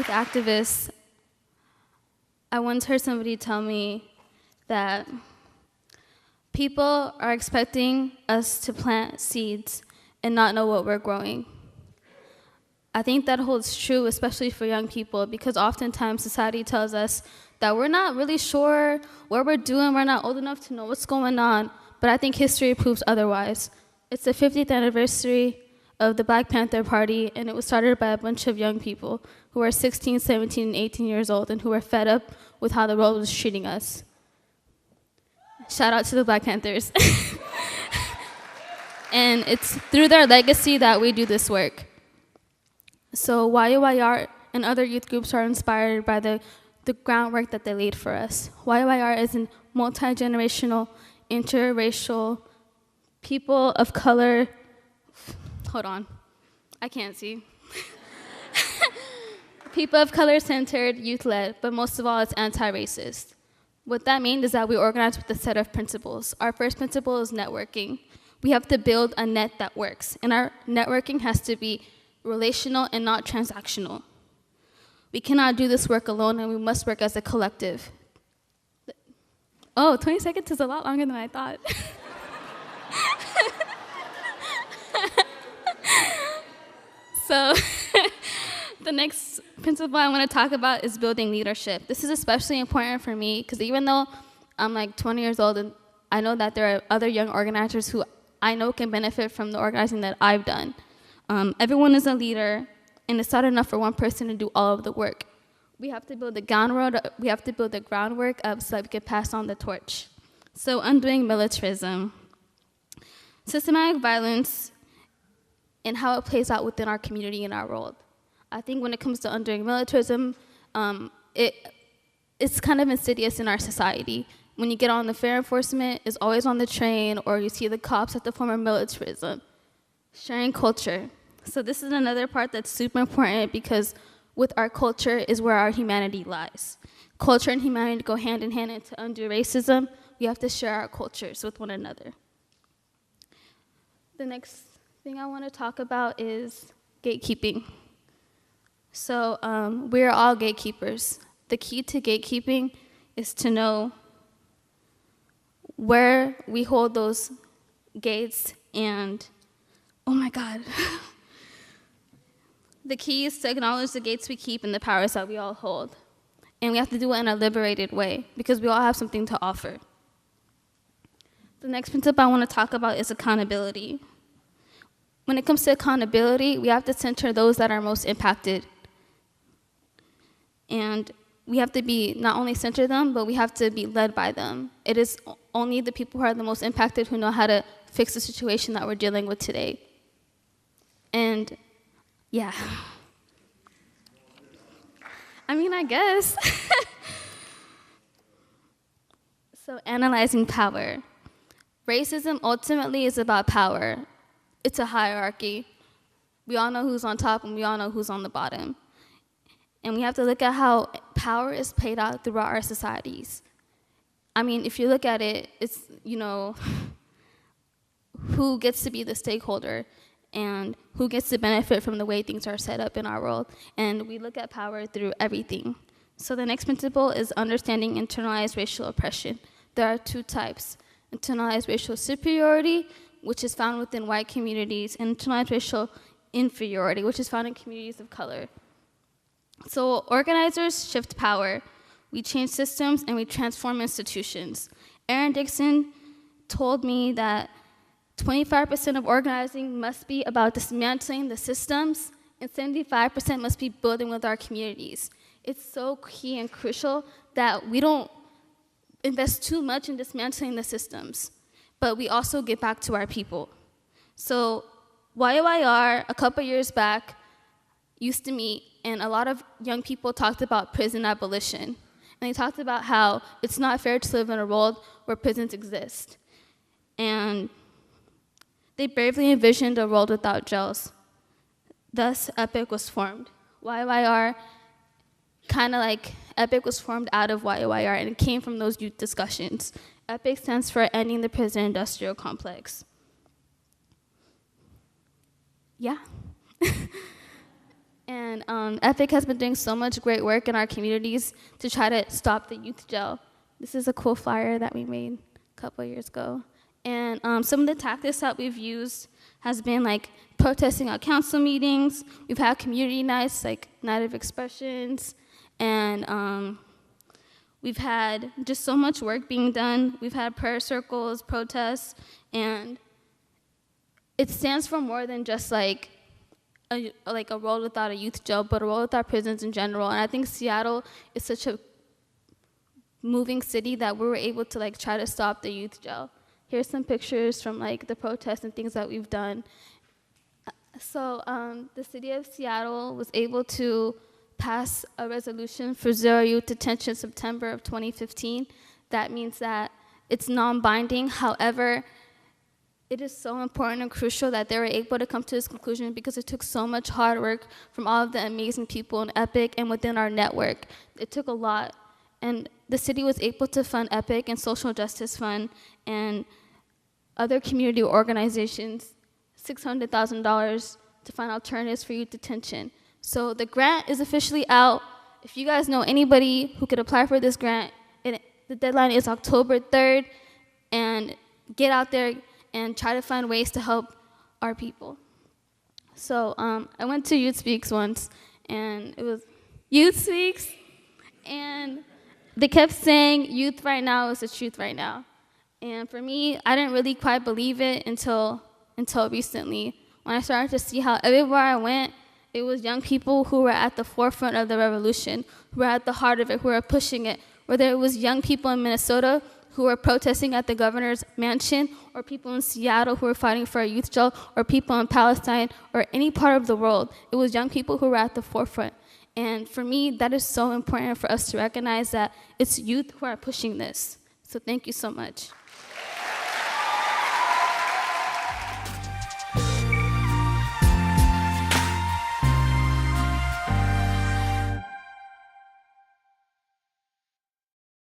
youth activist, I once heard somebody tell me that people are expecting us to plant seeds and not know what we're growing. I think that holds true, especially for young people, because oftentimes society tells us that we're not really sure what we're doing, we're not old enough to know what's going on, but I think history proves otherwise. It's the 50th anniversary of the Black Panther Party, and it was started by a bunch of young people who are 16, 17, and 18 years old and who are fed up with how the world was treating us. Shout out to the Black Panthers. And it's through their legacy that we do this work. So YOYR and other youth groups are inspired by the groundwork that they laid for us. YOYR is a multi-generational, interracial, people of color, hold on, I can't see. People of color-centered, youth-led, but most of all, it's anti-racist. What that means is that we organize with a set of principles. Our first principle is networking. We have to build a net that works, and our networking has to be relational and not transactional. We cannot do this work alone, and we must work as a collective. Oh, 20 seconds is a lot longer than I thought. So the next principle I want to talk about is building leadership. This is especially important for me because even though I'm like 20 years old, and I know that there are other young organizers who I know can benefit from the organizing that I've done. Everyone is a leader, and it's not enough for one person to do all of the work. We have to build the groundwork up so that we can pass on the torch. So undoing militarism. Systematic violence and how it plays out within our community and our world. I think when it comes to undoing militarism, it's kind of insidious in our society. When you get on the fair enforcement, it's always on the train, or you see the cops at the form of militarism. Sharing culture. So this is another part that's super important because with our culture is where our humanity lies. Culture and humanity go hand in hand, and to undo racism, we have to share our cultures with one another. The next thing I want to talk about is gatekeeping. So we're all gatekeepers. The key to gatekeeping is to know where we hold those gates and, oh my God. The key is to acknowledge the gates we keep and the powers that we all hold. And we have to do it in a liberated way because we all have something to offer. The next principle I want to talk about is accountability. When it comes to accountability, we have to center those that are most impacted. And we have to be not only center them, but we have to be led by them. It is only the people who are the most impacted who know how to fix the situation that we're dealing with today. And yeah. I mean, I guess. So analyzing power. Racism ultimately is about power. It's a hierarchy. We all know who's on top and we all know who's on the bottom. And we have to look at how power is played out throughout our societies. I mean, if you look at it, it's, who gets to be the stakeholder and who gets to benefit from the way things are set up in our world. And we look at power through everything. So the next principle is understanding internalized racial oppression. There are two types: internalized racial superiority, which is found within white communities, and internalized racial inferiority, which is found in communities of color. So organizers shift power. We change systems and we transform institutions. Aaron Dixon told me that 25% of organizing must be about dismantling the systems, and 75% must be building with our communities. It's so key and crucial that we don't invest too much in dismantling the systems, but we also get back to our people. So YOYR, a couple years back, used to meet, and a lot of young people talked about prison abolition. And they talked about how it's not fair to live in a world where prisons exist. And they bravely envisioned a world without jails. Thus, EPIC was formed. YOYR, kind of like EPIC was formed out of YOYR, and it came from those youth discussions. EPIC stands for Ending the Prison Industrial Complex. Yeah. And EPIC has been doing so much great work in our communities to try to stop the youth jail. This is a cool flyer that we made a couple of years ago. And some of the tactics that we've used has been like protesting at council meetings. We've had community nights, like Night of Expressions, and we've had just so much work being done. We've had prayer circles, protests, and it stands for more than just like a world without a youth jail, but a world without prisons in general. And I think Seattle is such a moving city that we were able to like try to stop the youth jail. Here's some pictures from like the protests and things that we've done. So the city of Seattle was able to pass a resolution for zero youth detention September of 2015. That means that it's non-binding. However, it is so important and crucial that they were able to come to this conclusion because it took so much hard work from all of the amazing people in EPIC and within our network. It took a lot. And the city was able to fund EPIC and Social Justice Fund and other community organizations $600,000 to find alternatives for youth detention. So the grant is officially out. If you guys know anybody who could apply for this grant, the deadline is October 3rd, and get out there and try to find ways to help our people. So I went to Youth Speaks once, and it was Youth Speaks, and they kept saying youth right now is the truth right now. And for me, I didn't really quite believe it until recently, when I started to see how everywhere I went, it was young people who were at the forefront of the revolution, who were at the heart of it, who were pushing it. Whether it was young people in Minnesota who were protesting at the governor's mansion, or people in Seattle who were fighting for a youth jail, or people in Palestine, or any part of the world. It was young people who were at the forefront. And for me, that is so important for us to recognize that it's youth who are pushing this. So thank you so much.